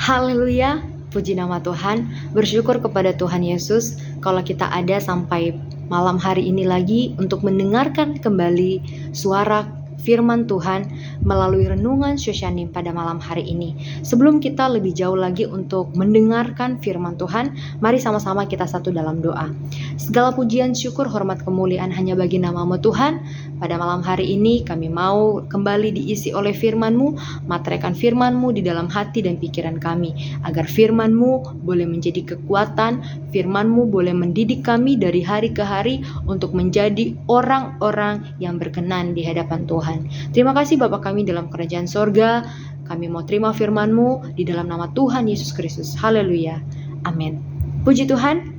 Haleluya, puji nama Tuhan. Bersyukur kepada Tuhan Yesus kalau kita ada sampai malam hari ini lagi untuk mendengarkan kembali suara firman Tuhan melalui renungan Shoshanim pada malam hari ini. Sebelum kita lebih jauh lagi untuk mendengarkan firman Tuhan, mari sama-sama kita satu dalam doa. Segala pujian, syukur, hormat, kemuliaan hanya bagi nama-Mu Tuhan. Pada malam hari ini kami mau kembali diisi oleh firman-Mu, materaikan firman-Mu di dalam hati dan pikiran kami, agar firman-Mu boleh menjadi kekuatan, firman-Mu boleh mendidik kami dari hari ke hari untuk menjadi orang-orang yang berkenan di hadapan Tuhan. Terima kasih Bapa kami dalam kerajaan sorga, kami mau terima firman-Mu di dalam nama Tuhan Yesus Kristus. Haleluya, amin. Puji Tuhan.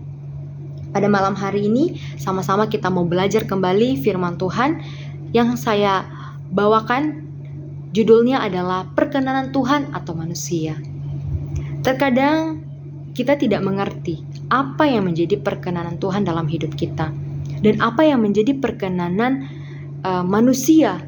Pada malam hari ini sama-sama kita mau belajar kembali firman Tuhan yang saya bawakan. Judulnya adalah perkenanan Tuhan atau manusia. Terkadang kita tidak mengerti apa yang menjadi perkenanan Tuhan dalam hidup kita dan apa yang menjadi perkenanan manusia.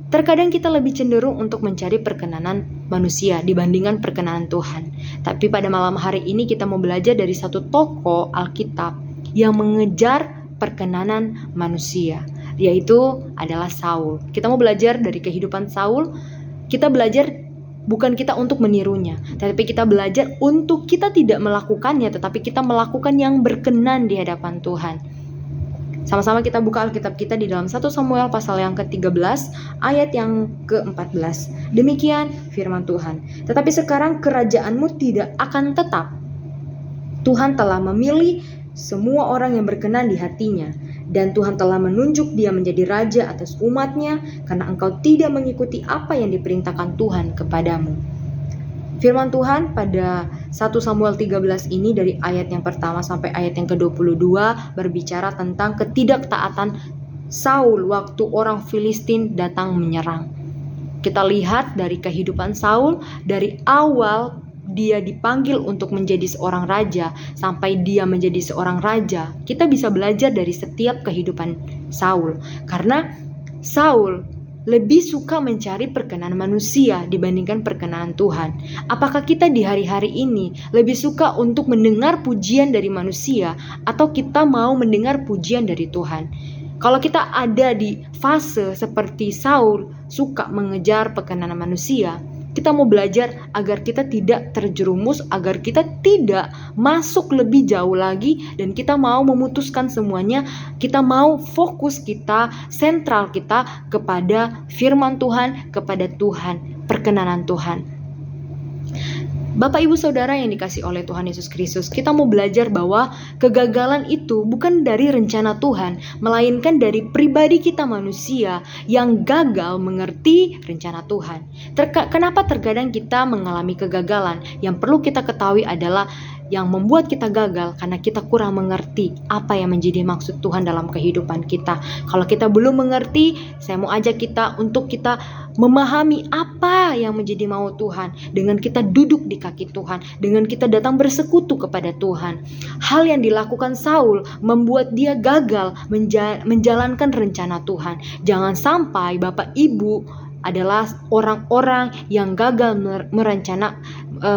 Terkadang kita lebih cenderung untuk mencari perkenanan manusia dibandingkan perkenanan Tuhan. Tapi pada malam hari ini kita mau belajar dari satu tokoh Alkitab yang mengejar perkenanan manusia, yaitu adalah Saul. Kita mau belajar dari kehidupan Saul. Kita belajar bukan kita untuk menirunya, tapi kita belajar untuk kita tidak melakukannya, tetapi kita melakukan yang berkenan di hadapan Tuhan. Sama-sama kita buka Alkitab kita di dalam 1 Samuel pasal yang ke-13 ayat yang ke-14. Demikian firman Tuhan. Tetapi sekarang kerajaanmu tidak akan tetap. Tuhan telah memilih semua orang yang berkenan di hatinya, dan Tuhan telah menunjuk dia menjadi raja atas umatnya, karena engkau tidak mengikuti apa yang diperintahkan Tuhan kepadamu. Firman Tuhan pada 1 Samuel 13 ini dari ayat yang pertama sampai ayat yang ke-22 berbicara tentang ketidaktaatan Saul waktu orang Filistin datang menyerang. Kita lihat dari kehidupan Saul, dari awal dia dipanggil untuk menjadi seorang raja sampai dia menjadi seorang raja. Kita bisa belajar dari setiap kehidupan Saul, karena Saul lebih suka mencari perkenanan manusia dibandingkan perkenanan Tuhan. Apakah kita di hari-hari ini lebih suka untuk mendengar pujian dari manusia atau kita mau mendengar pujian dari Tuhan? Kalau kita ada di fase seperti Saul, suka mengejar perkenanan manusia, kita mau belajar agar kita tidak terjerumus, agar kita tidak masuk lebih jauh lagi, dan kita mau memutuskan semuanya. Kita mau fokus kita, sentral kita kepada firman Tuhan, kepada Tuhan, perkenanan Tuhan. Bapak Ibu Saudara yang dikasih oleh Tuhan Yesus Kristus, kita mau belajar bahwa kegagalan itu bukan dari rencana Tuhan, melainkan dari pribadi kita manusia yang gagal mengerti rencana Tuhan. Kenapa terkadang kita mengalami kegagalan? Yang perlu kita ketahui adalah yang membuat kita gagal karena kita kurang mengerti apa yang menjadi maksud Tuhan dalam kehidupan kita. Kalau kita belum mengerti, saya mau ajak kita untuk kita memahami apa yang menjadi mau Tuhan dengan kita duduk di kaki Tuhan, dengan kita datang bersekutu kepada Tuhan. Hal yang dilakukan Saul membuat dia gagal menjalankan rencana Tuhan. Jangan sampai Bapak Ibu adalah orang-orang yang gagal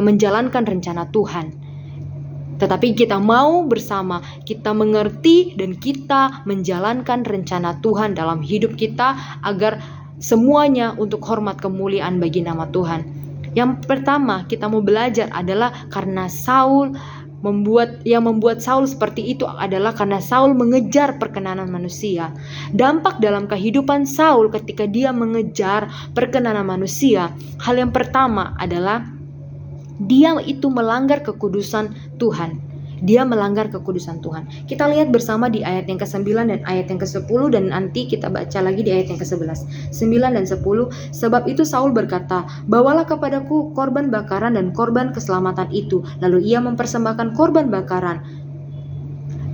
menjalankan rencana Tuhan. Tetapi kita mau bersama, kita mengerti dan kita menjalankan rencana Tuhan dalam hidup kita agar semuanya untuk hormat kemuliaan bagi nama Tuhan. Yang pertama kita mau belajar adalah karena Saul membuat Saul seperti itu adalah karena Saul mengejar perkenanan manusia. Dampak dalam kehidupan Saul ketika dia mengejar perkenanan manusia, hal yang pertama adalah dia itu melanggar kekudusan Tuhan. Dia melanggar kekudusan Tuhan. Kita lihat bersama di ayat yang ke-9 dan ayat yang ke-10, dan nanti kita baca lagi di ayat yang ke-11. 9 dan 10. Sebab itu Saul berkata, "Bawalah kepadaku korban bakaran dan korban keselamatan itu." Lalu ia mempersembahkan korban bakaran.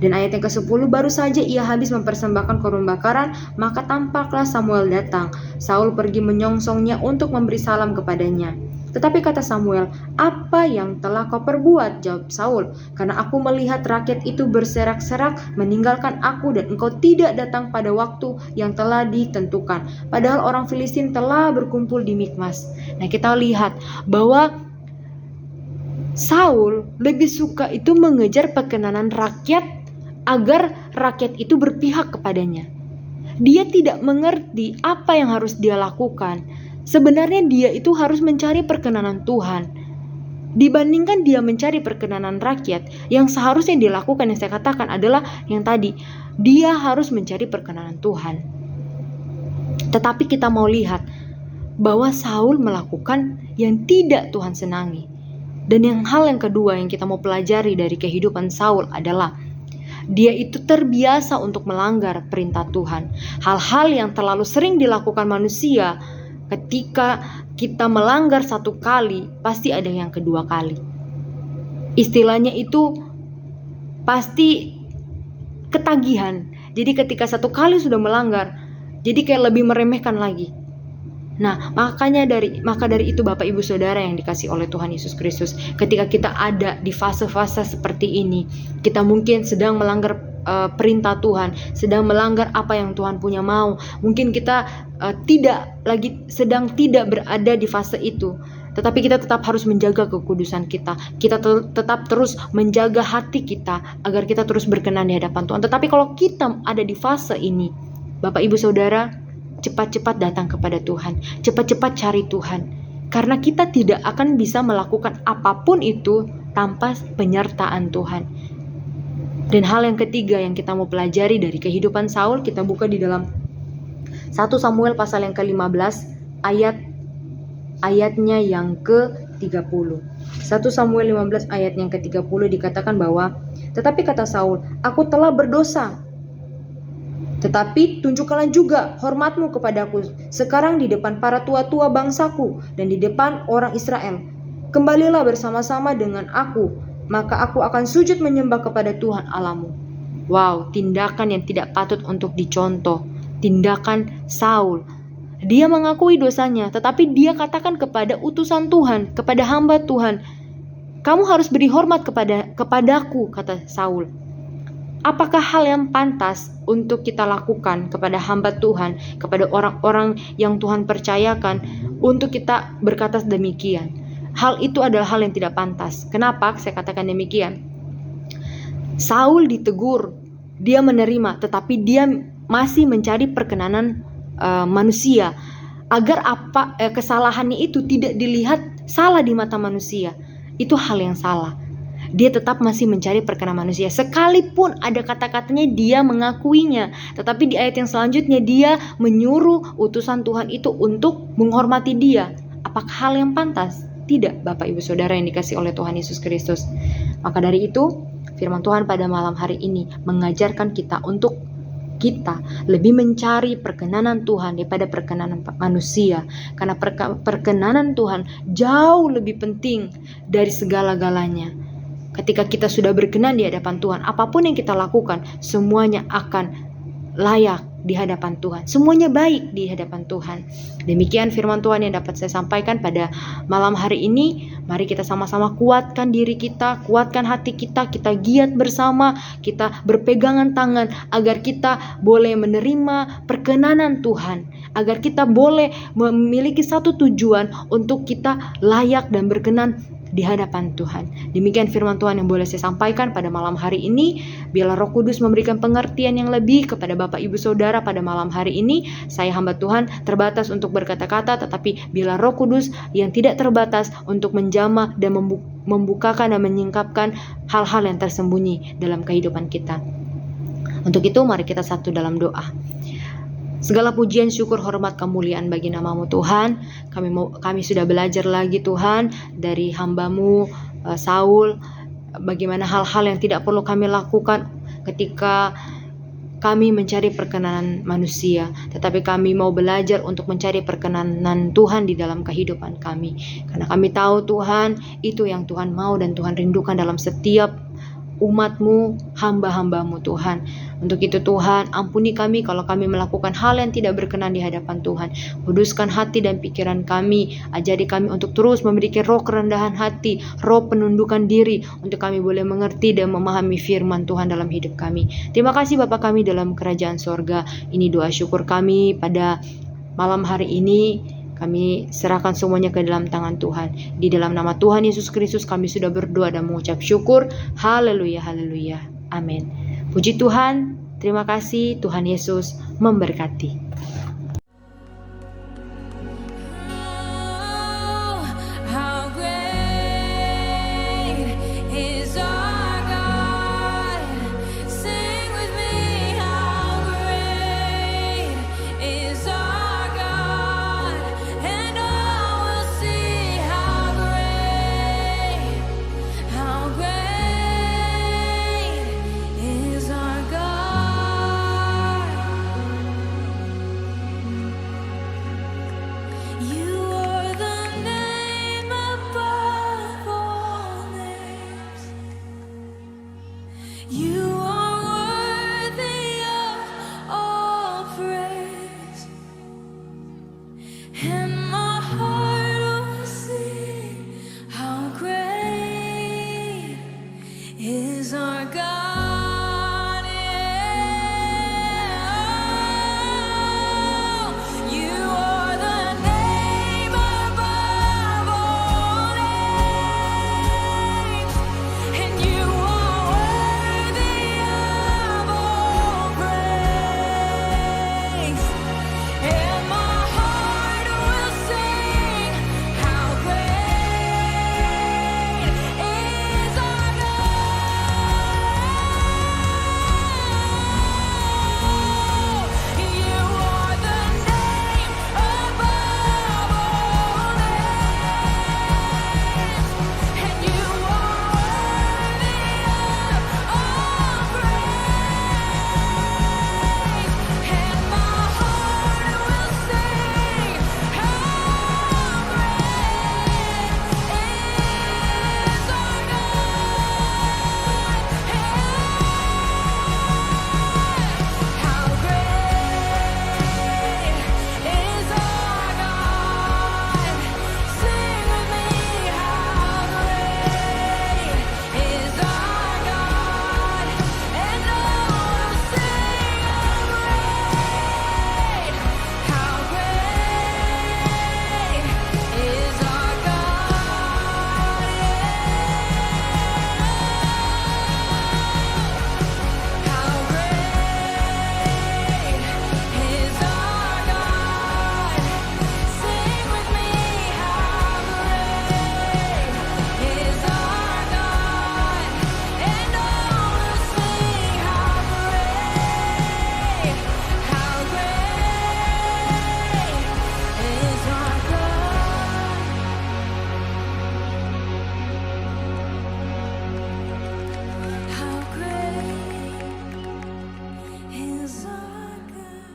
Dan ayat yang ke-10, baru saja ia habis mempersembahkan korban bakaran, maka tampaklah Samuel datang. Saul pergi menyongsongnya untuk memberi salam kepadanya. Tetapi kata Samuel, "Apa yang telah kau perbuat?" Jawab Saul, "Karena aku melihat rakyat itu berserak-serak meninggalkan aku, dan engkau tidak datang pada waktu yang telah ditentukan. Padahal orang Filistin telah berkumpul di Mikmas." Nah, kita lihat bahwa Saul lebih suka itu mengejar perkenanan rakyat agar rakyat itu berpihak kepadanya. Dia tidak mengerti apa yang harus dia lakukan. Sebenarnya dia itu harus mencari perkenanan Tuhan. Dibandingkan dia mencari perkenanan rakyat, yang seharusnya dilakukan yang saya katakan adalah yang tadi, dia harus mencari perkenanan Tuhan. Tetapi kita mau lihat bahwa Saul melakukan yang tidak Tuhan senangi. Dan hal yang kedua yang kita mau pelajari dari kehidupan Saul adalah dia itu terbiasa untuk melanggar perintah Tuhan. Hal-hal yang terlalu sering dilakukan manusia, ketika kita melanggar satu kali, pasti ada yang kedua kali. Istilahnya itu pasti ketagihan. Jadi ketika satu kali sudah melanggar, jadi kayak lebih meremehkan lagi. Nah, maka dari itu Bapak Ibu Saudara yang dikasih oleh Tuhan Yesus Kristus, ketika kita ada di fase-fase seperti ini, kita mungkin sedang melanggar perintah Tuhan, sedang melanggar apa yang Tuhan punya mau. Mungkin kita sedang tidak berada di fase itu, tetapi kita tetap harus menjaga kekudusan kita. Kita tetap terus menjaga hati kita agar kita terus berkenan di hadapan Tuhan. Tetapi kalau kita ada di fase ini, Bapak Ibu Saudara, cepat-cepat datang kepada Tuhan, cepat-cepat cari Tuhan, karena kita tidak akan bisa melakukan apapun itu tanpa penyertaan Tuhan. Dan hal yang ketiga yang kita mau pelajari dari kehidupan Saul, kita buka di dalam 1 Samuel pasal yang ke-15 ayatnya yang ke-30. 1 Samuel 15 ayat yang ke-30 dikatakan bahwa, tetapi kata Saul, aku telah berdosa. Tetapi tunjukkanlah juga hormatmu kepadaku sekarang di depan para tua-tua bangsaku dan di depan orang Israel. Kembalilah bersama-sama dengan aku, maka aku akan sujud menyembah kepada Tuhan Allahmu. Wow, tindakan yang tidak patut untuk dicontoh. Tindakan Saul. Dia mengakui dosanya, tetapi dia katakan kepada utusan Tuhan, kepada hamba Tuhan, kamu harus beri hormat kepadaku, kata Saul. Apakah hal yang pantas untuk kita lakukan kepada hamba Tuhan, kepada orang-orang yang Tuhan percayakan untuk kita berkata demikian? Hal itu adalah hal yang tidak pantas. Kenapa saya katakan demikian? Saul ditegur, dia menerima, tetapi dia masih mencari perkenanan manusia agar kesalahannya itu tidak dilihat salah di mata manusia. Itu hal yang salah. Dia tetap masih mencari perkenan manusia. Sekalipun ada kata-katanya dia mengakuinya, tetapi di ayat yang selanjutnya dia menyuruh utusan Tuhan itu untuk menghormati dia. Apakah hal yang pantas? Tidak, Bapak Ibu Saudara yang dikasih oleh Tuhan Yesus Kristus. Maka dari itu, firman Tuhan pada malam hari ini mengajarkan kita untuk kita lebih mencari perkenanan Tuhan daripada perkenanan manusia. Karena perkenanan Tuhan jauh lebih penting dari segala-galanya. Ketika kita sudah berkenan di hadapan Tuhan, apapun yang kita lakukan, semuanya akan layak di hadapan Tuhan. Semuanya baik di hadapan Tuhan. Demikian firman Tuhan yang dapat saya sampaikan pada malam hari ini. Mari kita sama-sama kuatkan diri kita, kuatkan hati kita, kita giat bersama, kita berpegangan tangan agar kita boleh menerima perkenanan Tuhan, agar kita boleh memiliki satu tujuan untuk kita layak dan berkenan di hadapan Tuhan. Demikian firman Tuhan yang boleh saya sampaikan pada malam hari ini. Biarlah Roh Kudus memberikan pengertian yang lebih kepada Bapak Ibu Saudara pada malam hari ini. Saya hamba Tuhan terbatas untuk berkata-kata, tetapi biarlah Roh Kudus yang tidak terbatas untuk menjamah dan membukakan dan menyingkapkan hal-hal yang tersembunyi dalam kehidupan kita. Untuk itu mari kita satu dalam doa. Segala pujian, syukur, hormat, kemuliaan bagi nama-Mu Tuhan. Kami sudah belajar lagi Tuhan dari hamba-Mu Saul, bagaimana hal-hal yang tidak perlu kami lakukan ketika kami mencari perkenanan manusia, tetapi kami mau belajar untuk mencari perkenanan Tuhan di dalam kehidupan kami. Karena kami tahu Tuhan, itu yang Tuhan mau dan Tuhan rindukan dalam setiap umat-Mu, hamba-hamba-Mu Tuhan. Untuk itu Tuhan, ampuni kami kalau kami melakukan hal yang tidak berkenan di hadapan Tuhan. Kuduskan hati dan pikiran kami, ajari kami untuk terus memiliki roh kerendahan hati, roh penundukan diri, untuk kami boleh mengerti dan memahami firman Tuhan dalam hidup kami. Terima kasih Bapa kami dalam kerajaan sorga. Ini doa syukur kami pada malam hari ini. Kami serahkan semuanya ke dalam tangan Tuhan. Di dalam nama Tuhan Yesus Kristus kami sudah berdoa dan mengucap syukur. Haleluya, haleluya. Amin. Puji Tuhan, terima kasih. Tuhan Yesus memberkati.